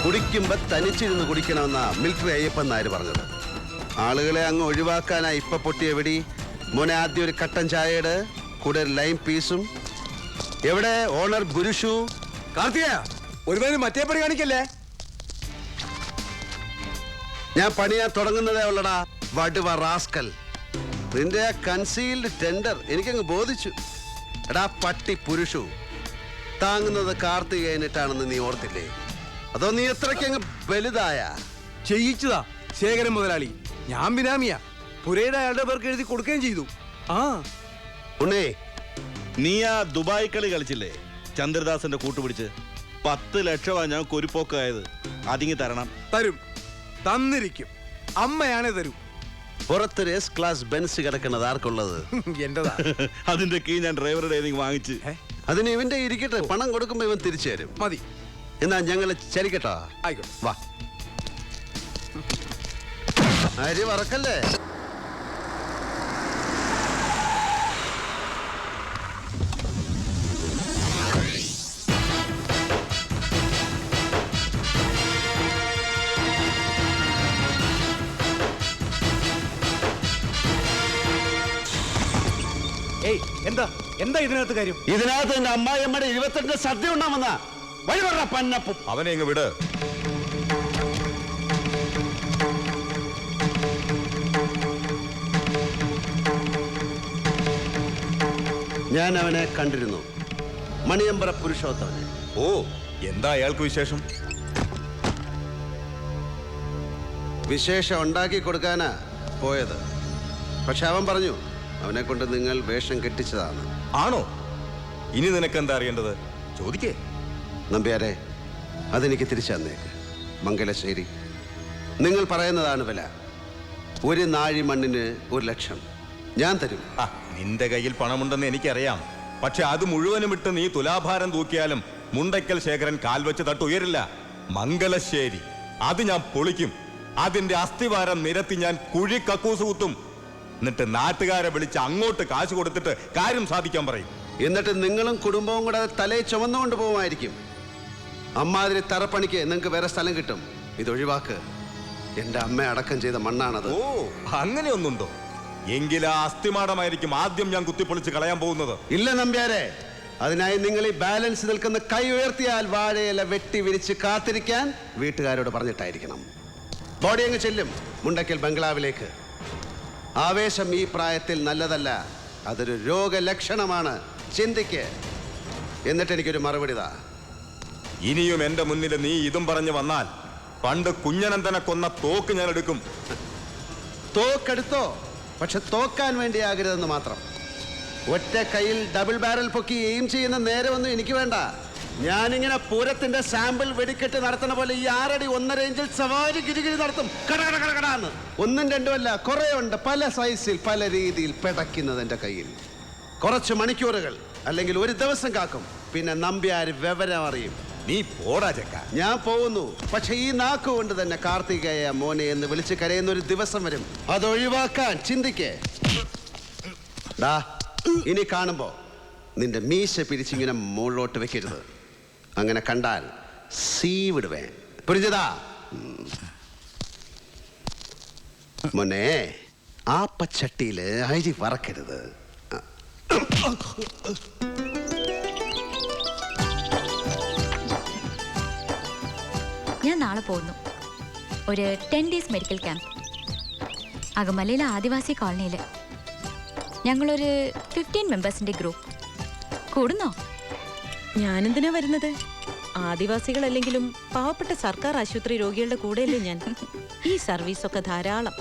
കുടിക്കുമ്പോ തനിച്ചിരുന്ന് കുടിക്കണമെന്നാ military Ayyappan Nair പറഞ്ഞത്. ആളുകളെ അങ്ങ് ഒഴിവാക്കാനാ ഇപ്പൊ പൊട്ടിയ വെടി. മോനെ ആദ്യം ഒരു കട്ടൻ ചായയുടെ കൂടെ ഒരു ലൈം പീസും. എവിടെ ഓണർ ഗുരുഷു? കാർത്തിക ഒരുപാട് മറ്റേ പണി കാണിക്കല്ലേ. ഞാൻ പണിയാൻ തുടങ്ങുന്നതേ ഉള്ളടാ വടുവ റാസ്കൽ. നിന്റെ ആ കൺസീൽഡ് ടെൻഡർ എനിക്കങ്ങ് ബോധിച്ചു. എടാ പട്ടി പുരുഷു, താങ്ങുന്നത് കാർത്തികേയനിട്ടാണെന്ന് നീ ഓർത്തില്ലേ? അതോ നീ എത്രയ്ക്കങ്ങ് വലുതായ? ചെയ്യിച്ചതാ ശേഖരൻ മുതലാളി. ഞാൻ ബിനാമിയാ. പുരയുടെ അയാളുടെ പേർക്ക് എഴുതി കൊടുക്കുകയും ചെയ്തു. ആ ഉണ്ണേ, നീ ആ ദുബായ് കളി കളിച്ചില്ലേ ചന്ദ്രദാസിന്റെ കൂട്ടുപിടിച്ച്? 10 ലക്ഷമാ ഞാൻ കൊരുപ്പോക്കായത്. അതിങ്ങി തരണം. തരും, തന്നിരിക്കും. അമ്മയാണേ തരൂ. പുറത്തൊരു എസ് ക്ലാസ് ബെൻസ് കിടക്കുന്നത് ആർക്കുള്ളത്? എന്റെതാ. അതിന്റെ കീ ഞാൻ ഡ്രൈവറുടെ വാങ്ങിച്ച്. അതിന് ഇവന്റെ ഇരിക്കട്ടെ, പണം കൊടുക്കുമ്പോ ഇവൻ തിരിച്ചു തരും. മതി. എന്നാ ഞങ്ങള് ചലിക്കട്ടോ? ആയിക്കോട്ടെ, വാ. അരി വറക്കല്ലേ. എന്താ എന്താ ഇതിനകത്ത് കാര്യം? ഇതിനകത്ത് എന്റെ അമ്മായിയമ്മയുടെ 22 സദ്യ ഉണ്ടാവുന്ന വഴി പറ പന്നപ്പും. അവനെ ഇങ്ങ് വിട്. ഞാൻ അവനെ കണ്ടിരുന്നു, മണിയമ്പറ പുരുഷോത്തമനെ. ഓ, എന്താ അയാൾക്ക് വിശേഷം? വിശേഷം ഉണ്ടാക്കി കൊടുക്കാനാ പോയത്. പക്ഷെ അവൻ പറഞ്ഞു അവനെ കൊണ്ട് നിങ്ങൾ വേഷം കെട്ടിച്ചതാണ്. ആണോ? ഇനി നിനക്ക് എന്താ അറിയേണ്ടത്? ചോദിക്കേ. നമ്പ്യാരെ, അതെനിക്ക് തിരിച്ചു തന്നേക്ക്. മംഗലശ്ശേരി, നിങ്ങൾ പറയുന്നതാണ് വില. ഒരു നാഴി മണ്ണിന് 1 ലക്ഷം ഞാൻ തരും. നിന്റെ കയ്യിൽ പണമുണ്ടെന്ന് എനിക്കറിയാം. പക്ഷെ അത് മുഴുവനും വിട്ട് നീ തുലാഭാരം തൂക്കിയാലും മുണ്ടയ്ക്കൽ ശേഖരൻ കാൽവെച്ച് തട്ടുയരില്ല. മംഗലശ്ശേരി അത് ഞാൻ പൊളിക്കും. അതിന്റെ അസ്ഥിവാരം നിരത്തി ഞാൻ കുഴി കക്കൂസ് കുത്തും. എന്നിട്ട് നാട്ടുകാരെ വിളിച്ച് അങ്ങോട്ട് കാശ് കൊടുത്തിട്ട് കാര്യം സാധിക്കാൻ പറയും. എന്നിട്ട് നിങ്ങളും കുടുംബവും കൂടെ തലയെ ചുമന്നുകൊണ്ട് പോകുമായിരിക്കും. അമ്മാതിരി തറപ്പണിക്ക് നിങ്ങൾക്ക് വേറെ സ്ഥലം കിട്ടും. ഇതൊഴിവാക്ക്. എന്റെ അമ്മ അടക്കം ചെയ്ത മണ്ണാണത്. ഓ, അങ്ങനെയൊന്നുണ്ടോ? എങ്കിലാ അസ്ഥിമാടമായിരിക്കും ആദ്യം ഞാൻ കുത്തിപ്പൊളിച്ച് കളയാൻ പോകുന്നത്. ഇല്ല നമ്പ്യാരെ, അതിനായി നിങ്ങൾ ഈ ബാലൻസ് നിൽക്കുന്ന കൈ ഉയർത്തിയാൽ വാഴയില വെട്ടി വിരിച്ച് കാത്തിരിക്കാൻ വീട്ടുകാരോട് പറഞ്ഞിട്ടായിരിക്കണം. ബോഡി അങ്ങ് ചെല്ലും മുണ്ടക്കൽ ബംഗ്ലാവിലേക്ക്. ആവേശം ഈ പ്രായത്തിൽ നല്ലതല്ല, അതൊരു രോഗലക്ഷണമാണ്. ചിന്തിക്ക്. എന്നിട്ട് എനിക്കൊരു മറുപടി താ. ഇനിയും എന്റെ മുന്നിൽ നീ ഇതും പറഞ്ഞു വന്നാൽ പണ്ട് കുഞ്ഞനന്തനെ കൊന്ന തോക്ക് ഞാൻ എടുക്കും. തോക്കെടുത്തോ, പക്ഷെ തോക്കാൻ വേണ്ടിയാകരുതെന്ന് മാത്രം. ഒറ്റ കയ്യിൽ ഡബിൾ ബാരൽ പൊക്കി എയിം ചെയ്യുന്ന നേരമൊന്നും എനിക്ക് വേണ്ട. ഞാനിങ്ങനെ പൂരത്തിന്റെ സാമ്പിൾ വെടിക്കെട്ട് നടത്തുന്ന പോലെ ഈ 6 അടി 1.5 ഇഞ്ചിൽ സവാരി ഗിരിഗിരി നടത്തും. കടകടകടകടാന്ന് 1ഉം 2ഉം അല്ല, കുറേ ഉണ്ട്. പല സൈസിൽ പല രീതിയിൽ പെടയ്ക്കുന്നത് എൻ്റെ കയ്യിൽ. കുറച്ച് മണിക്കൂറുകൾ അല്ലെങ്കിൽ ഒരു ദിവസം കാക്കും. പിന്നെ നമ്പ്യാർ വിവരം അറിയും. നീ പോടാ ചെക്ക. ഞാൻ പോകുന്നു. പക്ഷെ ഈ നാക്കുകൊണ്ട് തന്നെ കാർത്തികേയ മോനെ എന്ന് വിളിച്ച് കരയുന്ന ഒരു ദിവസം വരും. അതൊഴിവാക്കാൻ ചിന്തിക്കേ. ഡാ, ഇനി കാണുമ്പോ നിന്റെ മീശ പിരിച്ചിങ്ങനെ മുകളിലോട്ട് വെക്കരുത്. അങ്ങനെ കണ്ടാൽ സീ വിടുവേ. പുരിഞ്ഞതാ മോനെ? ആപ്പച്ചട്ടിയില് അരി വറക്കരുത്. ഞാൻ നാളെ പോകുന്നു. ഒരു 10 ഡേയ്സ് മെഡിക്കൽ ക്യാമ്പ്. അകമലയിലെ ആദിവാസി കോളനിയിൽ. ഞങ്ങളൊരു 15 മെമ്പേഴ്സിന്റെ ഗ്രൂപ്പ്. കൂടുന്നോ? ഞാനെന്തിനാ വരുന്നത്? ആദിവാസികളല്ലെങ്കിലും പാവപ്പെട്ട സർക്കാർ ആശുപത്രി രോഗികളുടെ കൂടെയല്ലേ ഞാൻ. ഈ സർവീസൊക്കെ ധാരാളം.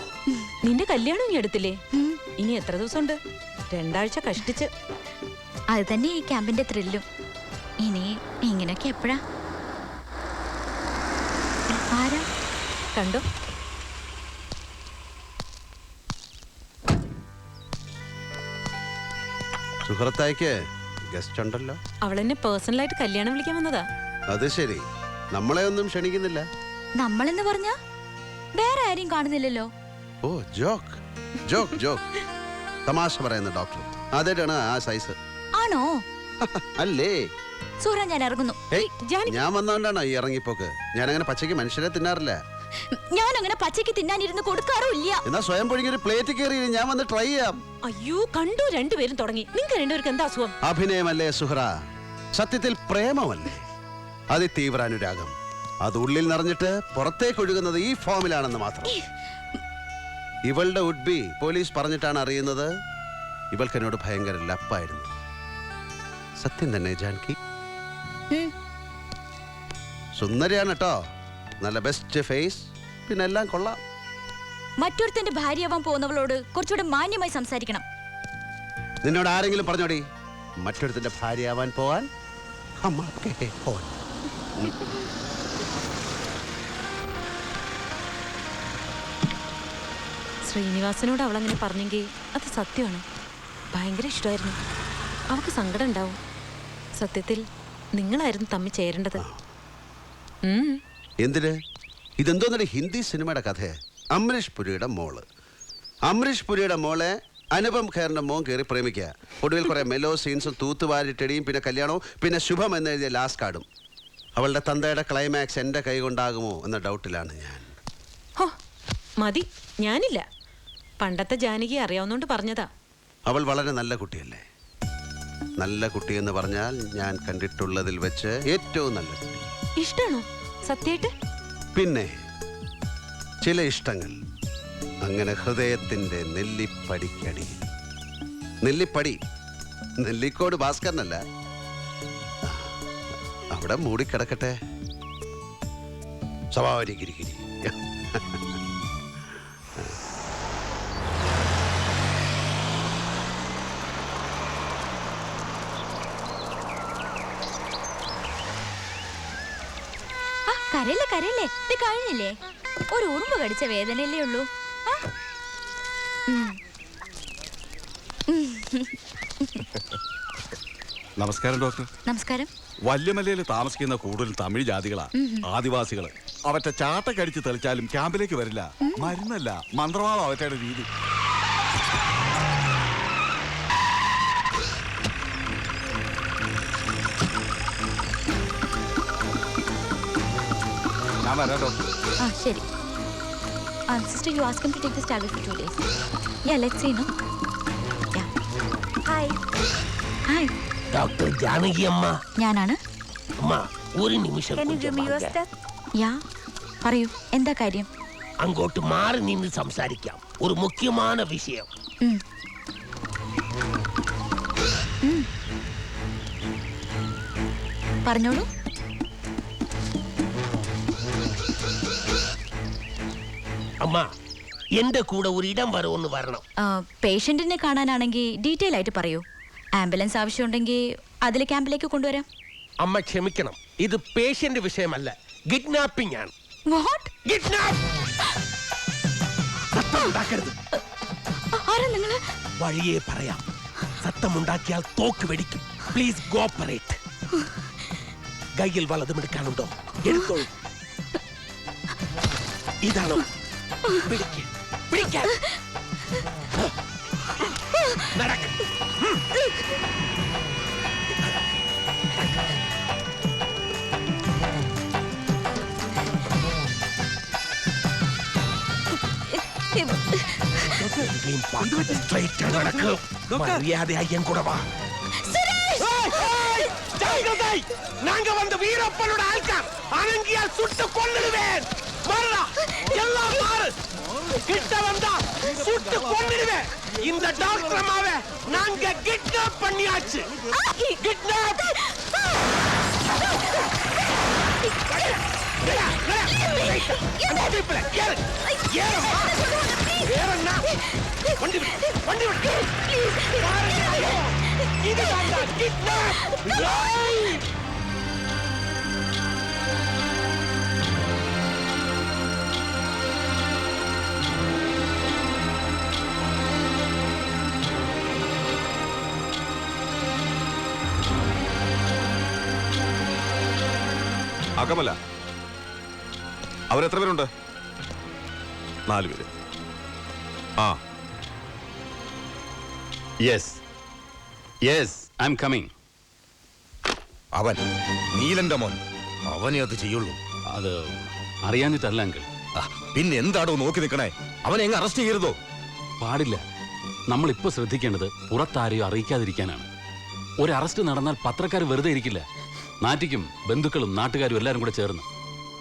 നിന്റെ കല്യാണം ഇനി എടുത്തില്ലേ? ഇനി എത്ര ദിവസമുണ്ട്? 2 ആഴ്ച കഷ്ടിച്ച്. അത് തന്നെ ഈ ക്യാമ്പിന്റെ ത്രില്ലും. ഇനി ഇങ്ങനെയൊക്കെ എപ്പോഴാ? ആരാ? കണ്ടോ? സുഹൃത്തായിക്ക് ഗസ്റ്റ് ഉണ്ടല്ലോ. അവളെന്നെ പേഴ്സണലായിട്ട് കല്യാണം വിളിക്കാൻ വന്നതാ. അത് ശരി, നമ്മളെ ഒന്നും ക്ഷണിക്കുന്നില്ല. നമ്മളെന്ന് പറഞ്ഞ വേറെ ആരെയും കാണുന്നില്ലല്ലോ. ഓ, ജോക്ക് ജോക്ക് ജോക്ക്. തമാശ പറയുന്ന ഡോക്ടർ അതേറ്റാണ് ആ സൈസ്. ആണോ? അല്ലേ? സൂറ, ഞാൻ ഇറങ്ങുന്നു. ഏയ്, ഞാൻ വന്നോണ്ടാണോ ഈ ഇറങ്ങിപ്പോക്ക്? ഞാൻ അങ്ങനെ പച്ചയ്ക്ക് മനുഷ്യരെ തിന്നാറില്ല. ഞാൻ അങ്ങനെ പച്ചയ്ക്ക് തിന്നാനിരുന്ന് കൊടുക്കാറുമില്ല. എന്നാ സ്വയം പൊഴിഞ്ഞ ഒരു പ്ലേറ്റ് കയറി ഞാൻ വന്ന് ട്രൈ ചെയ്യാം. അയ്യോ, കണ്ടു, രണ്ടുപേരും തുടങ്ങി. നിങ്ങൾക്ക് രണ്ടുപേർക്ക് എന്താ അസുഖം? അഭിനയമല്ലേ സുഹ്റ, സത്യത്തിൽ പ്രേമമല്ലേ, അതിതീവ്ര അനുരാഗം. അത് ഉള്ളിൽ നിറഞ്ഞിട്ട് പുറത്തേക്ക് ഒഴുകുന്നത് ഈ ഫോമിലാണെന്ന് മാത്രം. ഇവളുടെ ഉഡ്ബി പോലീസ് പറഞ്ഞിട്ടാണ് അറിയുന്നത് ഇവൾക്ക് എന്നോട് ഭയങ്കര ലപ്പായിരുന്നു. സത്യം തന്നെ ജാൻകി. സുന്ദരിയാണ് കേട്ടോ, നല്ല ബെസ്റ്റ് ഫേസ്, പിന്നെ എല്ലാം കൊള്ളാം. മറ്റൊരുത്തന്റെ ഭാര്യയാവാൻ പോകുന്നവളോട് കുറച്ചുകൂടെ മാന്യമായി സംസാരിക്കണം. നിന്നോട് ആരെങ്കിലും പറഞ്ഞോടി മറ്റൊരുത്തന്റെ ഭാര്യയാവാൻ പോവാൻ? ശ്രീനിവാസനോട് അവളങ്ങനെ പറഞ്ഞെങ്കിൽ അത് സത്യമാണ്. ഭയങ്കര ഇഷ്ടമായിരുന്നു. അവൾക്ക് സങ്കടം ഉണ്ടാവും. സത്യത്തിൽ നിങ്ങളായിരുന്നു തമ്മിൽ ചേരേണ്ടത്. എന്തിന്? ഇതെന്തോന്നൊരു ഹിന്ദി സിനിമയുടെ കഥ. അമരീഷ് പുരിയുടെ മോള്, അമരീഷ് പുരിയുടെ മോളെ അനുപം ഖേറിന്റെ മോൻ കയറി പ്രേമിക്കുക. ഒടുവിൽ കുറെ മെലോ സീൻസും തൂത്തുവാരിട്ടടിയും പിന്നെ കല്യാണവും പിന്നെ ശുഭം എന്നെഴുതിയ ലാസ്റ്റ് കാർഡും. അവളുടെ തന്തയുടെ ക്ലൈമാക്സ് എൻ്റെ കൈ കൊണ്ടാകുമോ എന്ന ഡൗട്ടിലാണ് ഞാൻ. ഹോ, മതി, ഞാനില്ല. പണ്ടത്തെ ജാനകി അറിയാവുന്നോണ്ട് പറഞ്ഞതാ. അവൾ വളരെ നല്ല കുട്ടിയല്ലേ? നല്ല കുട്ടിയെന്ന് പറഞ്ഞാൽ ഞാൻ കണ്ടിട്ടുള്ളതിൽ വെച്ച് ഏറ്റവും നല്ല കുട്ടി. ഇഷ്ടാണോ സത്യായിട്ട്? പിന്നെ ചില ഇഷ്ടങ്ങൾ അങ്ങനെ ഹൃദയത്തിന്റെ നെല്ലിപ്പടിക്കടി. നെല്ലിപ്പടി, നെല്ലിക്കോട് ഭാസ്കരനല്ല, അവിടെ മൂടിക്കിടക്കട്ടെ. സ്വഭാവരി ഗിരിഗിരി. കരയില്ലേ കരയില്ലേ, ഇത് കഴിഞ്ഞില്ലേ? ഒരു ഉറുമ്പ് കടിച്ച വേദനയല്ലേ ഉള്ളൂ. നമസ്കാരം ഡോക്ടർ. നമസ്കാരം. വല്യമലയിൽ താമസിക്കുന്ന കൂടുതൽ തമിഴ് ജാതികളാ, ആദിവാസികള്. അവറ്റ ചാട്ടക്കടിച്ച് തെളിച്ചാലും ക്യാമ്പിലേക്ക് വരില്ല. മരുന്നല്ല, മന്ത്രവാളം അവറ്റയുടെ രീതി. ഞാൻ വരാം ഡോക്ടർ. ശരി. Sister, you ask him to take this tablet for 2 days. Yeah, let's see, no? Yeah. Hi. Hi. Doctor Janaki അമ്മ. ഞാനാണ്. അമ്മ, ഒരു നിമിഷം. യാ, പറയൂ, എന്താ കാര്യം? അങ്ങോട്ട് മാറി നിന്ന് സംസാരിക്കാം. ഒരു മുഖ്യமான വിഷയം. പറഞ്ഞോളൂ. അമ്മ, എന്റെ കൂടെ ഒരു ഇടം വരവൊന്ന് വരണം. പേഷ്യന്റിനെ കാണാനാണെങ്കിൽ ഡീറ്റെയിൽ ആയിട്ട് പറയൂ. ആംബുലൻസ് ആവശ്യമുണ്ടെങ്കിൽ അതിൽ ക്യാമ്പിലേക്ക് കൊണ്ടുവരാം. അമ്മ ക്ഷമിക്കണം, ഇത് പേഷ്യന്റ് വിഷയമല്ല, കിഡ്നാപ്പിംഗ് ആണ്. വാട്ട്? കിഡ്നാപ്പ്! സത്തമുണ്ടാക്കരുത്. ആരാ നിങ്ങള്? വഴിയേ പറയാം. സത്തമുണ്ടാക്കിയാൽ തോക്ക് വെടിക്കും. Please cooperate. കയ്യിൽ വലതും എടുക്കാനുണ്ടോ? എടുത്തോളൂ. ഇതാണോ? പിടിക്കാൻ നടക്ക്. மரியாதையா கூட வா. நாங்க வந்து வீரப்பனோட ஆள்கார். அனங்கியால் சுட்டு கொன்னுடுவேன். மறடா, எல்லாம் மாறு. கிட்ட வந்தா சுட்டு கொன்னுடுவேன். இந்த டாக்டர் அம்மாவை நாங்க கிட்னாப் பண்ணியாச்சு. கிட்னாப். அந்த ஜீப்ல ஏறு. ஏறுமா. ஏறுனா വണ്ടി വിട്, വണ്ടി വിട്. ഇത് കണ്ടാ kidnap. അകമല അവരെത്ര പേരുണ്ട്? 4 പേര്. ആ yes yes I am coming. അവൻ നീലന്റെ മോൻ, അവനെ അത് ചെയ്യുള്ളൂ. അത് അറിയാഞ്ഞിട്ടല്ല അങ്കിൾ. പിന്നെ എന്താടോ നോക്കി നിൽക്കണേ? അവനെ എങ്ങ് അറസ്റ്റ് ചെയ്യരുതോ? പാടില്ല. നമ്മളിപ്പോൾ ശ്രദ്ധിക്കേണ്ടത് പുറത്താരെയോ അറിയിക്കാതിരിക്കാനാണ്. ഒരു അറസ്റ്റ് നടന്നാൽ പത്രക്കാർ വെറുതെ ഇരിക്കില്ല. നാറ്റിക്കും ബന്ധുക്കളും നാട്ടുകാരും എല്ലാവരും കൂടെ ചേർന്ന്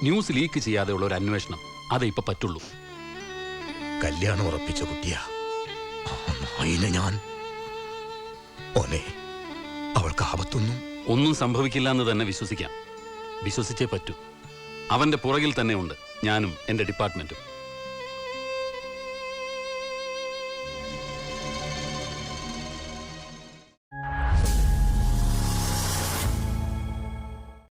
ന്യൂസ് ലീക്ക് ചെയ്യാതെയുള്ള ഒരു അന്വേഷണം അതേ ഇപ്പൊ പറ്റുള്ളൂ. കല്യാണം ഉറപ്പിച്ച കുട്ടിയാ അതിന് ഞാൻ. ഓനെ അവൾക്ക് ആപത്തൊന്നും ഒന്നും സംഭവിക്കില്ല എന്ന് തന്നെ വിശ്വസിക്കാം. വിശ്വസിച്ചേ പറ്റൂ. അവന്റെ പുറകിൽ തന്നെ ഉണ്ട് ഞാനും എന്റെ ഡിപ്പാർട്ട്മെന്റും.